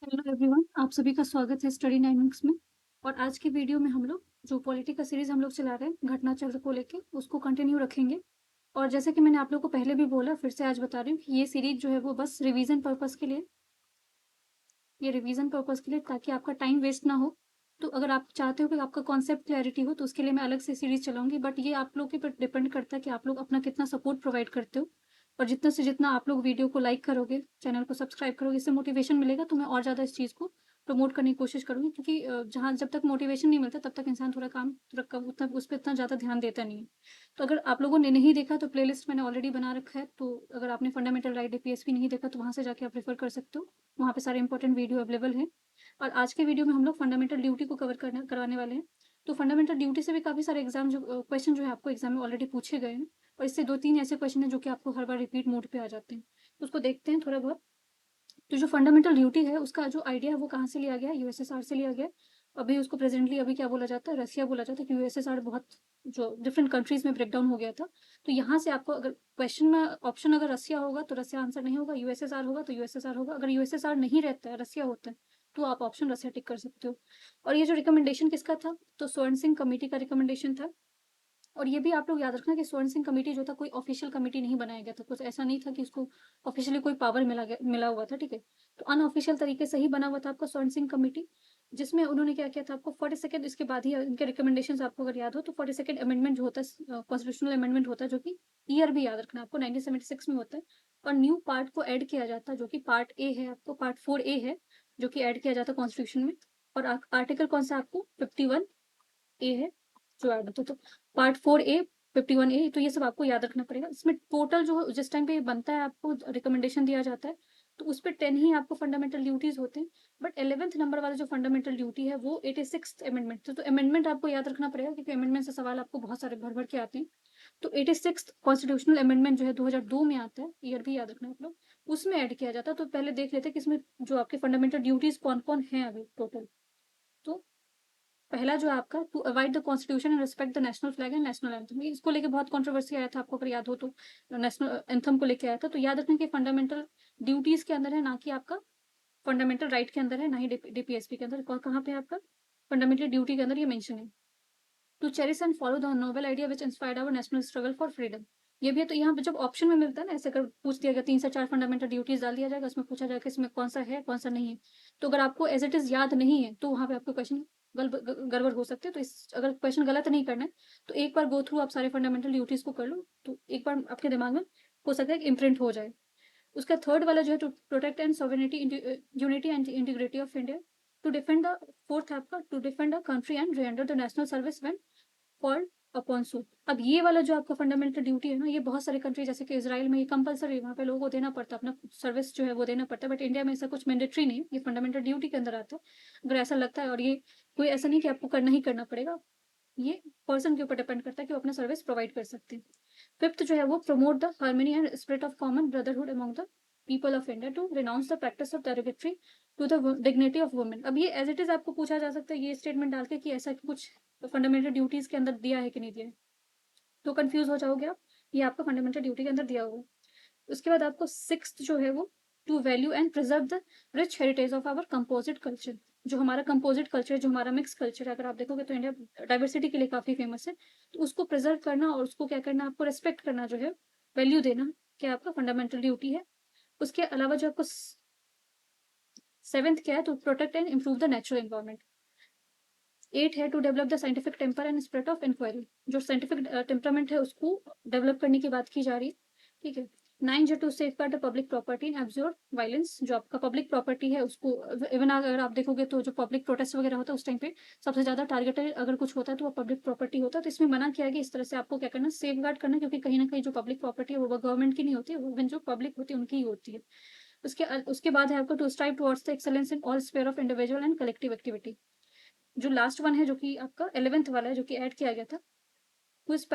Hello everyone, आप सभी का स्वागत है स्टडी डायनेमिक्स में। और आज की वीडियो में हम लोग जो पॉलिटी का सीरीज हम लोग चला रहे हैं घटना चक्र को लेके उसको कंटिन्यू रखेंगे। और जैसे कि मैंने आप लोग को पहले भी बोला, फिर से आज बता रही हूँ कि ये सीरीज जो है वो बस रिवीजन पर्पस के लिए, ताकि आपका टाइम वेस्ट ना हो। तो अगर आप चाहते हो कि आपका कॉन्सेप्ट क्लैरिटी हो तो उसके लिए मैं अलग से सीरीज चलाऊंगी, बट ये आप लोग के पर डिपेंड करता है कि आप लोग अपना कितना सपोर्ट प्रोवाइड करते हो। और जितना से जितना आप लोग वीडियो को लाइक करोगे, चैनल को सब्सक्राइब करोगे, इससे मोटिवेशन मिलेगा, तो मैं और ज़्यादा इस चीज़ को प्रमोट करने की कोशिश करूँगी। क्योंकि जहाँ जब तक मोटिवेशन नहीं मिलता तब तक इंसान थोड़ा काम थोड़ा कम उतना उस पे इतना ज़्यादा ध्यान देता नहीं है। तो अगर आप लोगों ने नहीं देखा तो प्लेलिस्ट मैंने ऑलरेडी बना रखा है, तो अगर आपने फंडामेंटल राइट डीपीएसपी नहीं देखा तो वहाँ से जाके आप रेफर कर सकते हो। वहाँ पे सारे इंपॉर्टेंट वीडियो अवेलेबल हैं। और आज के वीडियो में हम लोग फंडामेंटल ड्यूटी को कवर करवाने वाले हैं। तो फंडामेंटल ड्यूटी से भी काफ़ी सारे एग्जाम जो क्वेश्चन जो है आपको एग्जाम में ऑलरेडी पूछे गए हैं। और इससे 2-3 ऐसे क्वेश्चन हैं जो कि आपको हर बार रिपीट मोड पे आ जाते हैं। तो उसको देखते हैं थोड़ा बहुत। तो जो फंडामेंटल ड्यूटी है उसका जो आइडिया है वो कहाँ से लिया गया है? यूएसएसआर से लिया गया है। अभी उसको प्रेजेंटली अभी क्या बोला जाता है? रसिया बोला जाता है, कि यूएसएसआर बहुत जो डिफरेंट कंट्रीज में ब्रेकडाउन हो गया था। तो यहाँ से आपको अगर क्वेश्चन में ऑप्शन अगर रसिया होगा तो रसिया आंसर नहीं होगा, यूएसएसआर होगा तो यूएसएसआर होगा। अगर यूएसएसआर नहीं रहता है, रसिया होता है, तो आप ऑप्शन रसिया टिक कर सकते हो। और ये जो रिकमेंडेशन किसका था? तो स्वर्ण सिंह कमेटी का रिकमेंडेशन था। और ये भी आप लोग याद रखना कि स्वर्ण सिंह कमेटी जो था कोई ऑफिशियल कमेटी नहीं बनाया गया था। कुछ ऐसा नहीं था कि उसको ऑफिशियली कोई पावर मिला हुआ था, ठीक है। तो अनऑफिशियल तरीके से ही बना हुआ था आपका स्वर्ण सिंह कमेटी, जिसमें उन्होंने क्या किया था, आपको 42nd इसके बाद ही इनके रिकमेंडेशन आपको अगर याद हो तो 42nd अमेंडमेंट जो होता है, कॉन्स्टिट्यूशनल अमेंडमेंट होता है, जो कि ईयर भी याद रखना आपको 1976 में होता है। और न्यू पार्ट को ऐड किया जाता है, जो कि पार्ट ए है, आपको पार्ट 4A है, जो कि ऐड किया जाता है कॉन्स्टिट्यूशन में। और आर्टिकल कौन सा आपको 51A है जो ऐड होता है। तो पार्ट 4A, 51A, तो ये सब आपको याद रखना पड़ेगा। इसमें टोटल जो जिस टाइम पे ये बनता है आपको रिकमेंडेशन दिया जाता है, तो उस पे 10 ही आपको फंडामेंटल ड्यूटीज होते हैं। बट 11th नंबर वाला जो फंडामेंटल ड्यूटी है वो 86th अमेंडमेंट। तो अमेंडमेंट आपको याद रखना पड़ेगा, क्योंकि अमेंडमेंट से सवाल आपको बहुत सारे भर भर के आते हैं। तो 86th कॉन्स्टिट्यूशनल अमेंडमेंट जो है 2002 में आता है, ईयर भी याद रखना आप लोग। उसमें ऐड किया जाता है। तो पहले देख लेते हैं कि इसमें जो आपके फंडामेंटल ड्यूटीज कौन कौन है अभी टोटल। तो पहला जो है आपका, to avoid the constitution and respect the national flag and national anthem. इसको लेके बहुत कंट्रोवर्सी आया था, आपको अगर याद हो तो। नेशनल एंथम को लेके आया था। तो याद रखना कि फंडामेंटल ड्यूटीज के अंदर है, ना कि आपका फंडामेंटल राइट के अंदर है, ना ही डीपीएसपी के अंदर। कहाँ पे है आपका फंडामेंटल ड्यूटी के अंदर ये मेंशन है। To cherish and follow the noble idea which inspired our national struggle for freedom. ये भी है। तो यहाँ पे जब ऑप्शन में मिलता है ना, ऐसे अगर पूछ दिया गया 3 से 4 फंडामेंटल ड्यूटीज डाल दिया जाएगा, उसमें पूछा जाएगा इसमें कौन सा है कौन सा नहीं है। तो अगर आपको एज इट इज याद नहीं है तो वहाँ पे आपको क्वेश्चन गड़बड़ हो सकते हैं। तो इस अगर क्वेश्चन गलत नहीं करना है तो एक बार गो थ्रू आप सारे फंडामेंटल ड्यूटीज को कर लो, तो एक बार आपके दिमाग में हो सकता है कि इम्प्रिंट हो जाए। उसका थर्ड वाला जो है, to protect and sovereignty, unity and integrity of India. To defend the fourth आपका, to defend the country and render the national service when called upon so. अब ये वाला जो आपका फंडामेंटल ड्यूटी है ना, ये बहुत सारे कंट्री जैसे कि इसराइल में ये कंपलसरी, वहाँ पे लोगों को देना पड़ता है, अपना सर्विस जो है वो देना पड़ता है। बट इंडिया में ऐसा कुछ मैंडेटरी नहीं है, ये फंडामेंटल ड्यूटी के अंदर आता है। अगर ऐसा लगता है, और ये कोई ऐसा नहीं कि आपको करना ही करना पड़ेगा, ये पर्सन के ऊपर डिपेंड करता है कि वो अपना सर्विस प्रोवाइड कर सकते हैं। फिफ्थ जो है वो, promote the harmony and spirit of common brotherhood among the people of India, to renounce the practice of derogatory to the dignity of women. अब ये एज इट इज आपको पूछा जा सकता है ये स्टेटमेंट डाल के कि ऐसा कुछ फंडामेंटल ड्यूटीज के अंदर दिया है कि नहीं दिया है, तो कंफ्यूज हो जाओगे आप। ये आपका फंडामेंटल ड्यूटी के अंदर दिया होगा। उसके बाद आपको सिक्स्थ जो है वो, to value and preserve the rich heritage of our composite culture. जो हमारा कंपोजिट कल्चर, जो हमारा मिक्स कल्चर है, अगर आप देखोगे तो इंडिया डाइवर्सिटी के लिए काफी फेमस है। तो उसको प्रिजर्व करना और उसको क्या करना, आपको रेस्पेक्ट करना जो है, वैल्यू देना, क्या आपका फंडामेंटल ड्यूटी है। उसके अलावा जो आपको सेवेंथ क्या है, to protect and improve the natural environment. 8 है, to develop the scientific temper and spirit of inquiry. जो साइंटिफिक टेम्परामेंट है उसको डेवलप करने की बात की जा रही है, ठीक है। 9 जो, to safeguard the public property and absorb violence. जो आपका पब्लिक प्रॉपर्टी है उसको, इवन अगर आप देखोगे तो जो पब्लिक प्रोटेस्ट वगैरह होता है उस टाइम पे सबसे ज्यादा टारगेटेड अगर कुछ होता है तो वो पब्लिक प्रॉपर्टी होता है। तो इसमें मना किया गया इस तरह से आपको क्या करना, सेफ गार्ड करना, क्योंकि कहीं ना कहीं जो पब्लिक प्रॉपर्टी है वो गवर्नमेंट की नहीं होती है, वो जो पब्लिक होती है उनकी ही होती है। उसके बाद है आपको, to strive towards the excellence in all sphere of individual and collective activity. जो लास्ट वन है जो कि आपका 11th वाला है, जो कि ऐड किया गया था, who is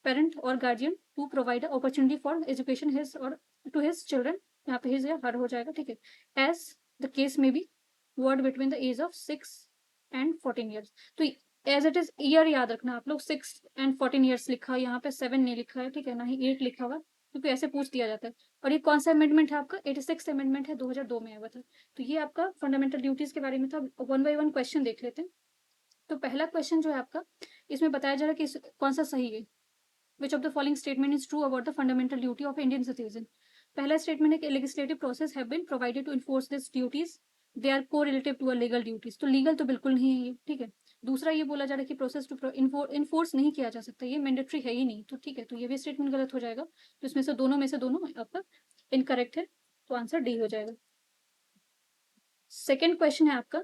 parent or guardian to provide an opportunity for education his or to his children। यहाँ पे his या her हो जाएगा, ठीक है। as the case may be word between the age of 6 and 14 years। तो एज इट इज ईयर याद रखना आप लोग, 6 and 14 years लिखा है यहाँ पे, 7 नहीं लिखा है, ठीक है, ना ही 8 लिखा हुआ। क्योंकि ऐसे पूछ दिया जाता है। और ये कौन सा अमेंडमेंट है आपका? 86 अमेंडमेंट है, 2002 में आया हुआ था। तो ये आपका फंडामेंटल ड्यूटीज के बारे में था। वन बाय वन क्वेश्चन देख लेते हैं। तो पहला क्वेश्चन जो है आपका, इसमें बताया जा रहा है कि कौन सा सही है। Which of the following statement is true about the fundamental duty of Indian citizen. पहला स्टेटमेंट है कि legislative process have been provided to enforce this duties, they are को relative to a legal duties. तो legal तो बिल्कुल नहीं है ये, ठीक है। दूसरा ये बोला जा रहा है कि प्रोसेस टू इन्फोर्स नहीं किया जा सकता, ये मैंडेटरी है ही नहीं, तो ठीक है, तो ये भी स्टेटमेंट गलत हो जाएगा। तो इसमें से दोनों आपका इनकरेक्ट है, तो आंसर डी हो जाएगा। सेकेंड क्वेश्चन है आपका,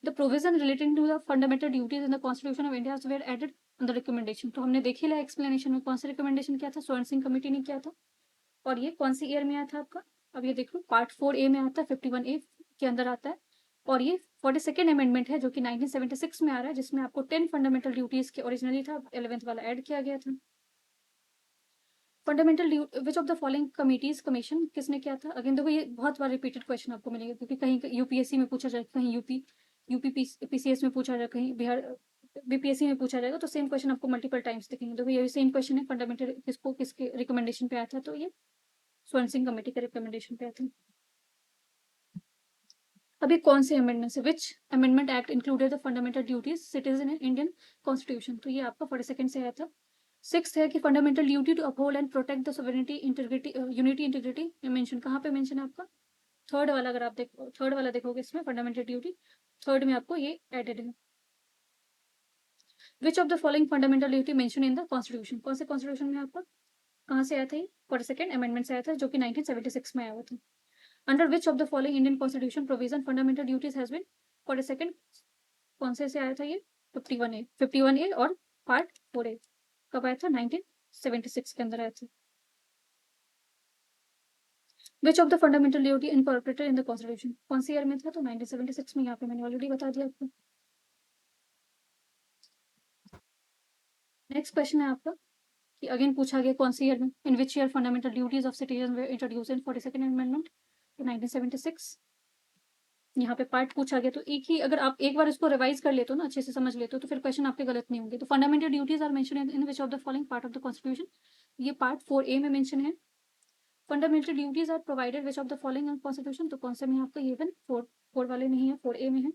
the provision relating to the fundamental duties in the constitution of India were added the recommendation. तो हमने देख ही लिया एक्सप्लेनेशन में कौन सा रिकमेंडेशन किया था, स्वर्ण सिंह कमेटी ने किया था। और ये कौन सी ईयर में आया था आपका? अब ये देख लो, पार्ट 4A में आता है, 51A के अंदर आता है। और ये 42nd अमेंडमेंट है जो कि 1976 में आ रहा है, जिसमें आपको 10 फंडामेंटल ड्यूटीज के ओरिजिनली था, 11th वाला ऐड किया गया था। Fundamental which of the following committees commission किसने किया था? अगेन देखो, ये बहुत बार रिपीटेड क्वेश्चन आपको मिलेगा, क्योंकि कहीं यूपीएससी में पूछा जाए, कहीं यूपी पीसीएस में पूछा जाए, कहीं बिहार बीपीएससी में पूछा जाएगा, तो सेम क्वेश्चन आपको मल्टीपल टाइम्स दिखेंगे। देखो ये सेम क्वेश्चन है, फंडामेंटल किसके रिकमेंडेशन पे आया था, तो ये स्वर्ण सिंह कमेटी के रिकमेंडेशन पे आया था। अभी कौन से अमेंडमेंट से, विच amendment act included the fundamental duties citizen in Indian constitution. तो ये आपका 42nd से आया था। सिक्स है कि fundamental duty to uphold and protect the sovereignty integrity unity integrity mention कहाँ पे मेंशन है आपका? थर्ड वाला, अगर आप थर्ड वाला देखोगे इसमें फंडामेंटल ड्यूटी थर्ड में आपको ये एडेड है। Which of the following fundamental duty mention in the constitution, कौन से कॉन्स्टिट्यूशन में आपका कहाँ से आया था? ये 42nd अमेंडमेंट से आया था, जो कि 1976 में आया हुआ था। Under which of the following Indian constitution provision fundamental duties has been 42nd कौन से आया था? ये 51A और पार्ट 4A कब आया था? 1976 के अंदर आया था। विच of the fundamental duty incorporated in the constitution, कौन सी ईयर में था? तो 1976 में, यहाँ पे मैंने ऑलरेडी बता दिया आपको। नेक्स्ट क्वेश्चन है आपका कि अगेन पूछा गया कौन सी ईयर में, in which year fundamental duties of citizen were introduce in 42nd amendment, तो 1976। यहाँ पे पार्ट पूछा गया, तो एक ही अगर आप एक बार इसको रिवाइज कर लेते हो ना, अच्छे से समझ लेते हो, तो फिर क्वेश्चन आपके गलत नहीं होंगे। तो fundamental duties are mention in which of the following part of the constitution, ये पार्ट 4A में मेंशन है। Fundamental duties are provided which of the following constitution, तो कौन से में आपका ये फोर वाले नहीं है, 4A में है।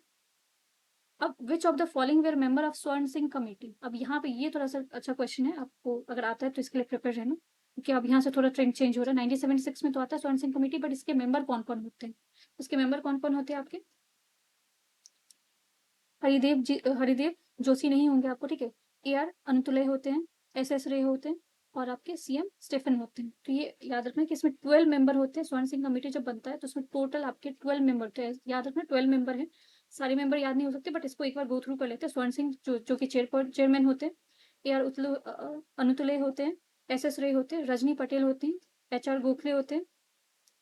अब which of the following were member of Swaran Singh committee, अब यहाँ पे ये थोड़ा सा अच्छा क्वेश्चन है, आपको अगर आता है तो इसके लिए प्रिपेयर रहना, क्योंकि अब यहाँ से थोड़ा ट्रेंड चेंज हो रहा है। 1976 में तो आता है स्वर्ण सिंह कमेटी, बट इसके मेंबर कौन कौन होते हैं? इसके मेंबर कौन कौन होते हैं आपके? हरिदेव जोशी नहीं होंगे आपको, ठीक है। AR अनतुले होते हैं, SS रे होते हैं, और आपके CM स्टेफन होते हैं। तो ये याद रखना कि इसमें 12 मेंबर होते हैं। स्वर्ण सिंह कमेटी जब बनता है तो उसमें टोटल आपके 12 मेंबर होते हैं, याद रखना 12 मेंबर है। सारे मेंबर याद नहीं हो सकते, बट इसको एक बार गो थ्रू कर लेते हैं। स्वर्ण सिंह जो कि चेयरमैन होते हैं, अनुतुले होते हैं, SS रे होते हैं, रजनी पटेल होती हैं, HR गोखले होते हैं,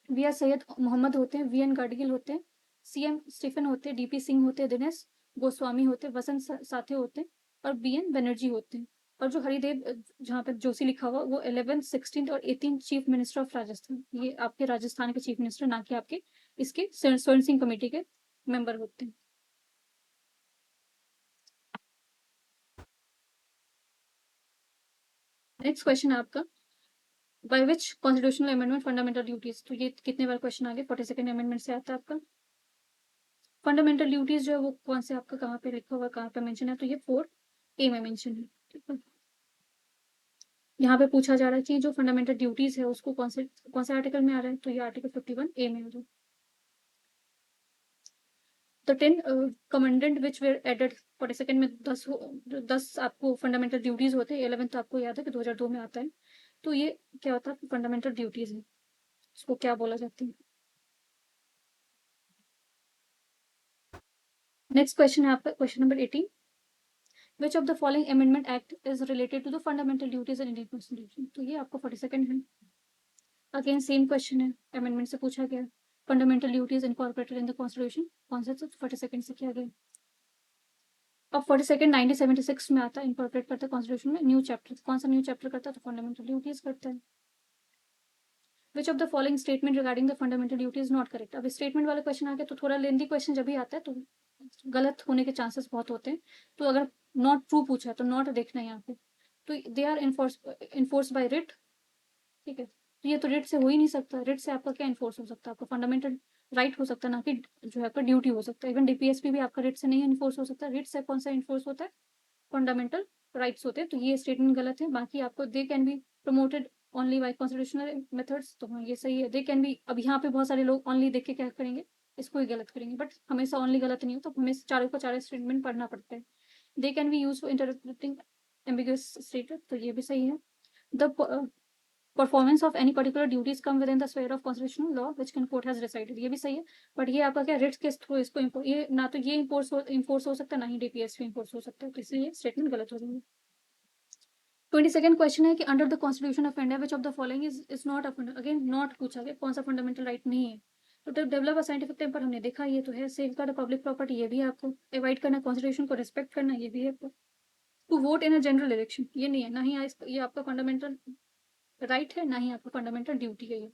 VR सैयद मोहम्मद होते हैं, VN गाडगिल होते हैं, CM स्टीफन होते हैं, DP सिंह होते हैं, दिनेश गोस्वामी होते हैं, वसंत साथे होते हैं, और BN बनर्जी होते हैं। और जो हरिदेव जहाँ पे जोशी लिखा हुआ, वो 11th 16th और 18th chief minister of Rajasthan, ये आपके राजस्थान के चीफ मिनिस्टर, ना कि आपके इसके स्वर्ण सिंह कमेटी के मेंबर होते हैं। नेक्स्ट क्वेश्चन है आपका, by which constitutional amendment fundamental duties, तो ये कितने बार क्वेश्चन आ गया, 42nd अमेंडमेंट से आता है आपका। फंडामेंटल ड्यूटीज जो है वो कौन से आपका कहाँ पे लिखा हुआ, कहाँ पे मेंशन है, तो ये 4A में मेंशन है, ठीक है। यहाँ पे पूछा जा रहा है कि जो फंडामेंटल ड्यूटीज है उसको कौन से आर्टिकल में आ रहा है, तो ये आर्टिकल 51A में आ रहा है। The 10 commandment which were added 42nd में 10 आपको फंडामेंटल ड्यूटीज होते हैं। 11th आपको याद है कि 2002 में आता है। तो ये क्या होता है, फंडामेंटल ड्यूटीज है, इसको क्या बोला जाता है? नेक्स्ट क्वेश्चन है आपका, question number 18, which of the following amendment act is related to the fundamental duties in Indian constitution, तो ये आपको 42nd है। अगेन सेम क्वेश्चन है, अमेंडमेंट से पूछा गया, fundamental duties incorporated in the constitution, कौन सा? 42nd से किया गया। अब 42nd 1976 में आता है, इनकॉर्पोरेट करता है कॉन्स्टिट्यूशन में, न्यू चैप्टर, कौन सा न्यू चैप्टर करता है? तो फंडामेंटल ड्यूटीज करता है। Which of the following statement regarding the fundamental duty is not correct, अब स्टेटमेंट वाला क्वेश्चन आ गया तो थोड़ा लेंदी क्वेश्चन जब भी आता है तो गलत होने के चांसेस बहुत होते हैं। तो अगर नॉट ट्रू पूछा है तो नॉट देखना है यहाँ पे। तो they are enforce by writ, ठीक है, तो ये तो रिट से हो ही नहीं सकता। रिट से आपका क्या इन्फोर्स हो सकता है? आपका फंडामेंटल राइट हो सकता है, ना कि जो है आपका ड्यूटी हो सकता है। इवन डीपीएसपी भी आपका रिट से नहीं इन्फोर्स हो सकता। रिट से कौन सा इन्फोर्स होता है? फंडामेंटल राइट्स होते हैं। तो ये स्टेटमेंट गलत है। बाकी आपको they can be promoted only by constitutional methods, तो हाँ ये सही है। दे कैन बी, अब यहाँ पे बहुत सारे लोग ओनली देख के क्या करेंगे, इसको ही गलत करेंगे, बट हमेशा ओनली गलत नहीं हो, तो हमें चारों का चारों स्टेटमेंट पढ़ना पड़ता है। They can be use for interpreting ambiguous statement, तो ये भी सही है। The performance of any particular duties come with in the sphere of constitutional law which can court has decided, ये भी सही है। बट ये आपका क्या रिट्स के थ्रू इसको ये ना तो ये इन्फोर्स हो सकता है, ना ही डीपीएस में इन्फोर्स हो सकता है, तो इसलिए स्टेटमेंट गलत हो जाएगी। 22nd क्वेश्चन है कि under the constitution of India which of the following is not again not पूछा गया, कौन सा फंडामेंटल राइट नहीं है। तो डेवलप अ साइंटिफिक टेम्पर हमने देखा, ये तो है। सेफ गार्ड पब्लिक प्रॉपर्टी, ये भी है आपको। अवॉइड करना कॉन्स्टिट्यूशन को रिस्पेक्ट करना, ये भी है आपको। To vote in a general election, ये नहीं है, ना ही ये आपका फंडामेंटल राइट है, ना ही आपका फंडामेंटल ड्यूटी है ये।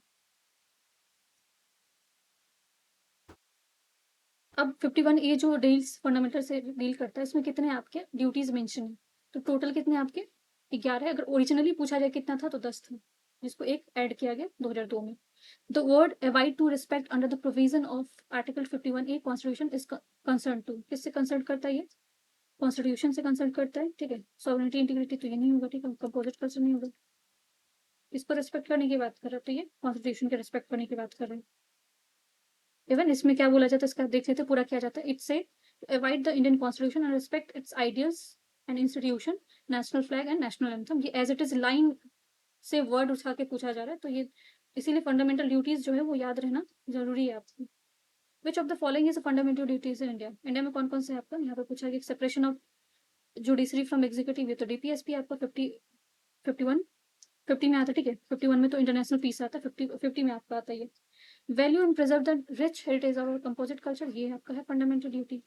अब 51 ये जो डील्स फंडामेंटल से डील करता है, इसमें कितने आपके ड्यूटीज मेंशन है? तो टोटल कितने आपके 11 है। अगर ओरिजिनली पूछा जाए कितना था तो 10 था, जिसको एक ऐड किया गया 2002 में। The word avoid to respect under the provision of article 51A constitution is concern to, किससे कंसर्न करता है ये? कॉन्स्टिट्यूशन से कंसर्न करता है, ठीक है। सॉवरेनिटी इंटीग्रिटी तो ये नहीं होगा, ठीक है। कंपोजिट कल्चर नहीं होगा। इसको रिस्पेक्ट करने की बात कर रहे हो, तो ये कॉन्स्टिट्यूशन के रिस्पेक्ट करने की बात कर रहे हैं। इवन इसमें क्या बोला जाता है, इसका देख लेते पूरा क्या जाता है। इट्स से avoid the Indian constitution and respect it's ideals and institution, national flag and national anthem, ये एज इट इज लाइन से वर्ड उठा के पूछा जा रहा है, तो ये इसीलिए फंडामेंटल ड्यूटीज जो है वो याद रहना जरूरी है आपको। विच of the following is fundamental duties in India? India में कौन कौन से आपका यहाँ पे पूछा गया? Separation of judiciary from executive, ये तो डीपीएसपी आपका 51 50 में आता है, ठीक है। 51 में तो इंटरनेशनल पीस आता है, 50 में आपका आता है ये। Value and preserve the rich heritage of composite culture, ये आपका है fundamental duty.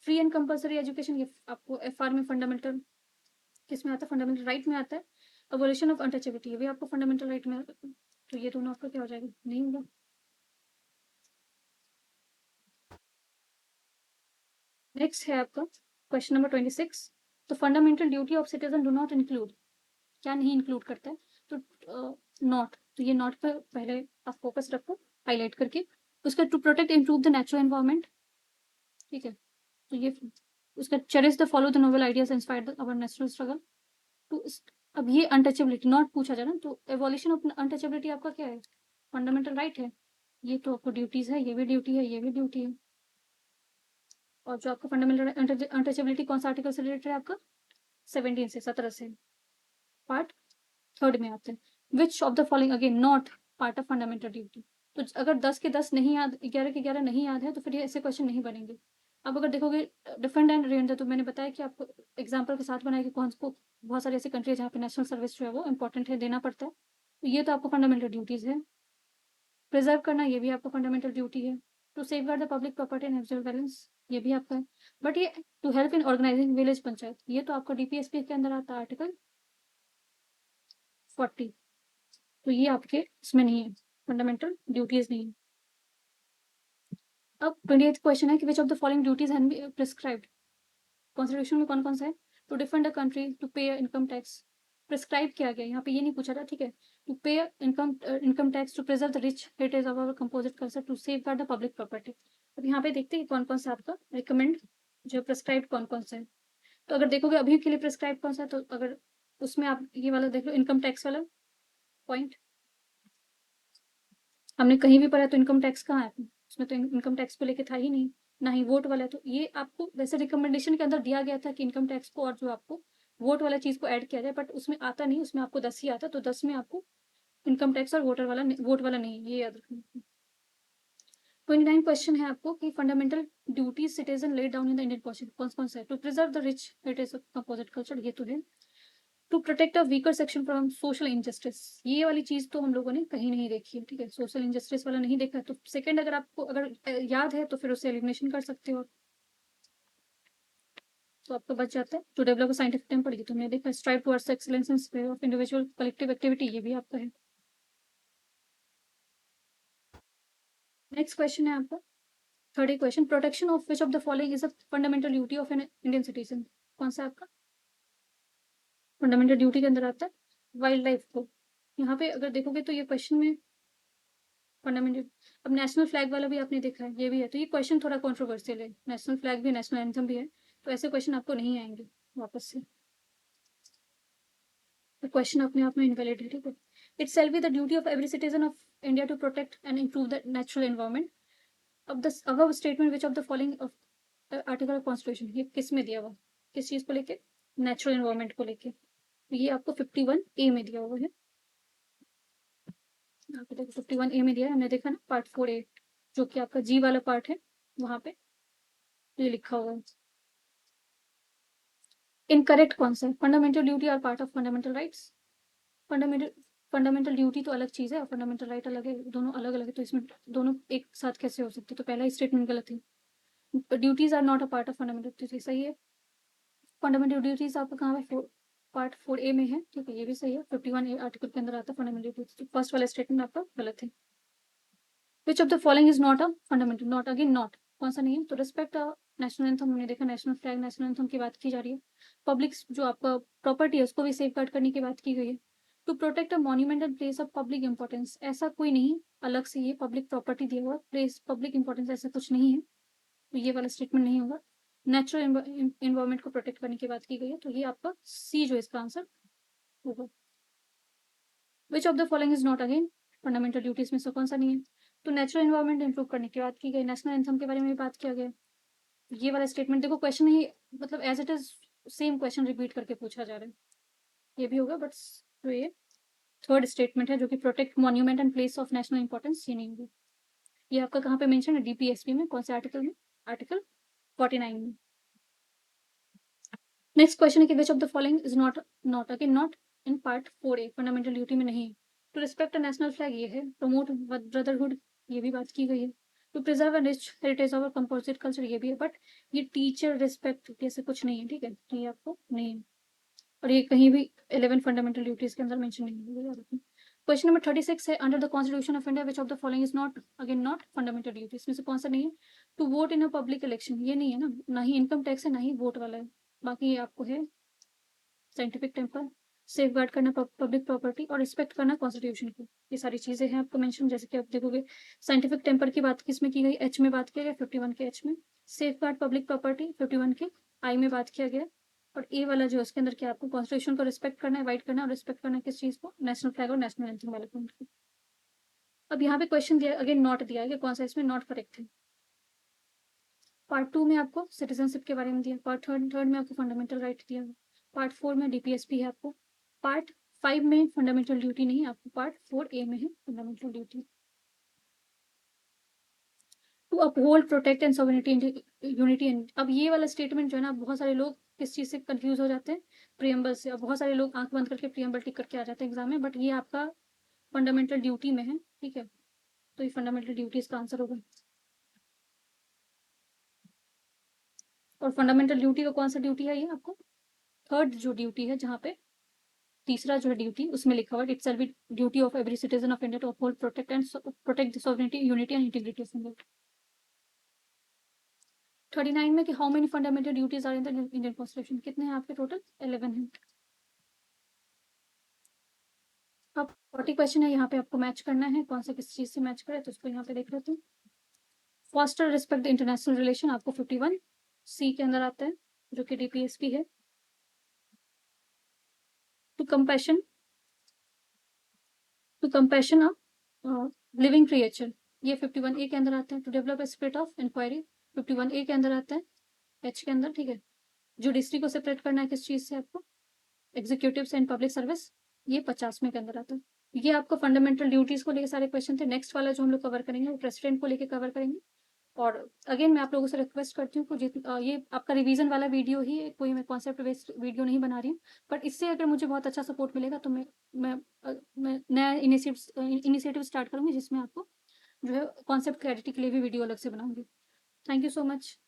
Free and compulsory education, ये आपको एफआर में फंडामेंटल किस में आता है? फंडामेंटल राइट में आता है। अबोलिशन ऑफ अनटचेबिलिटी, ये भी आपको फंडामेंटल राइट में आता है। तो ये दोनों आपका क्या हो जाएगा? नहीं होगा। नेक्स्ट है आपका क्वेश्चन नंबर 26। तो fundamental duty of citizen do not include, क्या नहीं इंक्लूड करता है? तो नॉट, तो ये नॉट पर पहले आप फोकस रखो हाईलाइट करके। उसका to protect improve the natural environment, ठीक है। तो ये उसका cherish the follow the noble ideas inspired our national struggle. तो अब ये अनटचेबिलिटी नॉट पूछा जाए ना, तो एवोल्यूशन ऑफ अनटचेबिलिटी आपका क्या है? फंडामेंटल राइट है। ये तो आपको ड्यूटीज है, ये भी ड्यूटी है, ये भी ड्यूटी है। और जो आपका फंडामेंटल अनटचेबिलिटी कौन सा आर्टिकल से रिलेटेड है आपका? 17 से पार्ट थर्ड में आते हैं। विच of the following again not part of fundamental duty. तो अगर 10 के 10 नहीं याद, 11 के 11 नहीं याद है, तो फिर ये ऐसे क्वेश्चन नहीं बनेंगे। अब अगर देखोगे डिफरेंट एंड रेंट, तो मैंने बताया कि आपको एग्जाम्पल के साथ बनाया कि कौन को बहुत सारी ऐसी कंट्री है जहाँ पे नेशनल सर्विस जो है वो इंपॉर्टेंट है, देना पड़ता है। तो ये तो आपको फंडामेंटल ड्यूटीज है। प्रिजर्व करना, ये भी आपका फंडामेंटल ड्यूटी है। To safeguard the public property and natural balance, ये भी आपका है। बट ये to help in organising village panchayat, ये तो आपका डीपीएसपी के अंदर आता है, आर्टिकल 40। तो ये आपके इसमें नहीं है, फंडामेंटल ड्यूटीज नहीं है। अब 28th क्वेश्चन है कि which of the following duties have been prescribed, constitution में कौन कौन सा है? To defend the country, to pay income tax, prescribe किया गया, यहाँ पे ये नहीं पूछा था, ठीक है। To pay income tax, to preserve the rich heritage of our composite culture, to safeguard the public property. अब यहाँ पे देखते हैं कौन कौन सा आपका रिकमेंड जो प्रिस्क्राइब कौन कौन सा है। तो अगर देखोगे अभी के लिए प्रिस्क्राइब कौन सा है, तो अगर उसमें आप ये वाला देख लो, इनकम टैक्स वाला पॉइंट हमने कहीं भी पढ़ा, तो इनकम टैक्स कहाँ है? उसमें तो इनकम टैक्स को लेके था ही नहीं, ना ही वोट वाला। तो ये आपको वैसे रिकमेंडेशन के अंदर दिया गया था कि इनकम टैक्स को और जो आपको वोट वाला चीज को ऐड किया जाए, बट उसमें आता नहीं, उसमें आपको 10 ही आता, तो 10 में आपको इनकम टैक्स और वोट वाला नहीं, ये याद रखना। 29 क्वेश्चन है आपको कि fundamental duties citizen laid down in the Indian constitution कौन कौन सा है? To preserve the rich heritage of composite culture, ये तो है। To protect a weaker section from social injustice, ये वाली चीज तो हम लोगों ने कहीं नहीं देखी है, ठीक है। सोशल इंजस्टिस वाला नहीं देखा है, तो सेकंड अगर आपको अगर याद है तो फिर उससे एलिमिनेशन कर सकते हो, तो आपका बच जाता है। टू डेवलप साइंटिफिक टेम्पर, ये तो हमने देखा। Strive towards excellence in sphere of individual collective activity, ये भी आपका है। नेक्स्ट क्वेश्चन है आपका 30 question, protection of which of the following is a fundamental duty of an Indian citizen, कौन सा आपका फंडामेंटल ड्यूटी के अंदर आता है? वाइल्ड लाइफ को यहाँ पे अगर देखोगे तो ये क्वेश्चन में फंडामेंटल, अब नेशनल फ्लैग वाला भी आपने देखा है, ये भी है, तो ये क्वेश्चन थोड़ा कंट्रोवर्शियल है, नेशनल फ्लैग भी नेशनल एंथम भी है, तो ऐसे क्वेश्चन आपको नहीं आएंगे वापस से, तो क्वेश्चन अपने आप में इनवैलिड है, ठीक है। It's self be the duty of every citizen of India to protect and improve the natural environment. अब the above statement which of the following of article of constitution, ये किस में दिया हुआ, किस चीज को लेके, नेचुरल एनवायरमेंट को लेके, तो ये आपको 51A में दिया हुआ है। यहाँ पे देखो 51A में दिया है, हमने देखा ना पार्ट 4A, जो कि आपका जी वाला पार्ट है, वहां पे ये लिखा हुआ है। इनकरेक्ट कौन सा है, fundamental duty are part of fundamental rights. Fundamental fundamental duty तो अलग चीज है और फंडामेंटल राइट अलग है, दोनों अलग अलग है, तो इसमें दोनों एक साथ कैसे हो सकते, तो पहला स्टेटमेंट गलत है। Duties are not a part of fundamental duty, सही है। फंडामेंटल ड्यूटीज आपका कहाँ है, पार्ट 4A में है, ठीक है, ये भी सही है, 51A आर्टिकल के अंदर आता है फंडामेंटल ड्यूटीज, फर्स्ट वाला स्टेटमेंट आपका गलत है। Which of the following is not a fundamental, not, again not, कौन सा नहीं है, तो रिस्पेक्ट नेशनल एंथम, हमने देखा नेशनल फ्लैग नेशनल एंथम की बात की जा रही है। पब्लिक जो आपका प्रॉपर्टी है उसको भी सेफ गार्ड करने की बात की गई है। To protect a monument and place of public importance, ऐसा कोई नहीं अलग से ये पब्लिक प्रॉपर्टी दिया हुआ, प्लेस पब्लिक इंपॉर्टेंस ऐसा कुछ नहीं है, तो ये वाला स्टेटमेंट नहीं होगा। नेचुरल एनवायरमेंट को प्रोटेक्ट करने की बात की गई है, तो ये आपका सी जो इसका आंसर होगा। विच of the following is not, again fundamental duties में से कौन सा नहीं है, तो नेचुरल एनवायरमेंट इंप्रूव करने की बात की गई, नेशनल एंथम के बारे में भी बात किया गया, ये वाला स्टेटमेंट देखो क्वेश्चन ही मतलब as it is same question repeat करके पूछा जा रहा है, ये भी होगा, बट जो ये थर्ड स्टेटमेंट है जो कि protect monument and place of national importance, ये नहीं होगा। ये आपका कहाँ पे मेंशन है, डीपीएसपी में, कौन से आर्टिकल में, आर्टिकल 49 में। नेक्स्ट क्वेश्चन है कि which of the following is not, not again not in part 4A, fundamental duty में नहीं है। To respect a national flag ये है, प्रमोट ब्रदरहुड ये भी बात की गई है, to preserve and rich heritage of composite culture ये भी है, बट ये टीचर रिस्पेक्ट जैसे कुछ नहीं है, ठीक है, तो ये आपको नहीं है, और ये कहीं भी 11 फंडामेंटल ड्यूटीज के अंदर मेंशन नहीं है। क्वेश्चन नंबर 36 है, under the constitution of India which of the following is not, again not fundamental duty, इसमें से कौन सा नहीं है, to vote in a public election, ये नहीं है ना, ना ही इनकम टैक्स है ना ही वोट वाला है, बाकी ये आपको है साइंटिफिक टेम्पर, सेफ गार्ड करना पब्लिक प्रॉपर्टी और रिस्पेक्ट करना कॉन्स्टिट्यूशन को, ये सारी चीजें हैं आपको मेंशन, जैसे कि आप देखोगे साइंटिफिक टेम्पर की बात किस में की गई, एच में बात किया गया, 51 के एच में, सेफ गार्ड पब्लिक प्रॉपर्टी 51 के आई में बात किया गया, और ए वाला जो उसके अंदर क्या आपको कॉन्स्टिट्यूशन को रिस्पेक्ट करना है, वाइट करना और रिस्पेक्ट करना किस चीज को, नेशनल फ्लैग और नेशनल एंथम वाले पॉइंट को। अब यहाँ पे क्वेश्चन दिया अगेन नॉट दिया है कि कौन सा इसमें नॉट करेक्ट है। पार्ट 2 में आपको सिटीजनशिप के बारे में दिया, पार्ट थर्ड में आपको फंडामेंटल राइट दिया, पार्ट 4 में डीपीएसपी है आपको, पार्ट 5 में फंडामेंटल ड्यूटी नहीं, आपको पार्ट 4A में है fundamental duty. To uphold protect and sovereignty unity, अब ये वाला स्टेटमेंट जो है ना, बहुत सारे लोग किस चीज से कंफ्यूज हो जाते हैं, प्रियम्बल से, और बहुत सारे लोग आंख बंद करके प्रियम्बल टिक करके आ जाते हैं एग्जाम में, बट ये आपका फंडामेंटल ड्यूटी में है, ठीक है, तो ये फंडामेंटल ड्यूटी इसका आंसर होगा। और फंडामेंटल ड्यूटी का कौन सा ड्यूटी है, ये आपको थर्ड जो ड्यूटी है, जहाँ पे तीसरा जो है ड्यूटी उसमें लिखा हुआ है, it's be duty of every citizen of India to uphold protect the sovereignty unity and integrity of India. 39 में कि how many fundamental duties are in the Indian constitution, कितने हैं आपके टोटल, 11 हैं। अब 40 क्वेश्चन है, यहाँ पे आपको मैच करना है, कौन सा किस चीज से मैच करे, तो उसको यहाँ पे देख लेते हैं। Foster respect the international relation आपको 51C के अंदर आता है, जो कि डीपीएसपी है। टू कंपैशन लिविंग क्रिएचर, ये 51A के अंदर आता है। To develop a spirit of inquiry 51A के अंदर आता है, एच के अंदर, ठीक है। जुडिशरी को सेपरेट करना है किस चीज से आपको, एग्जीक्यूटिव एंड पब्लिक सर्विस, ये 50वें के अंदर आता है। ये आपको फंडामेंटल ड्यूटीज को लेकर सारे क्वेश्चन थे। नेक्स्ट वाला जो हम लोग कवर करेंगे वो प्रेसिडेंट को लेकर कवर करेंगे। और अगेन मैं आप लोगों से रिक्वेस्ट करती हूँ कि ये आपका रिवीजन वाला वीडियो ही है, कोई मैं कॉन्सेप्ट बेस्ड वीडियो नहीं बना रही हूँ, बट इससे अगर मुझे बहुत अच्छा सपोर्ट मिलेगा तो मैं नया इनिशिएटिव स्टार्ट करूंगी, जिसमें आपको जो है कॉन्सेप्ट क्लैरिटी के लिए भी वीडियो अलग से बनाऊंगी। Thank you so much.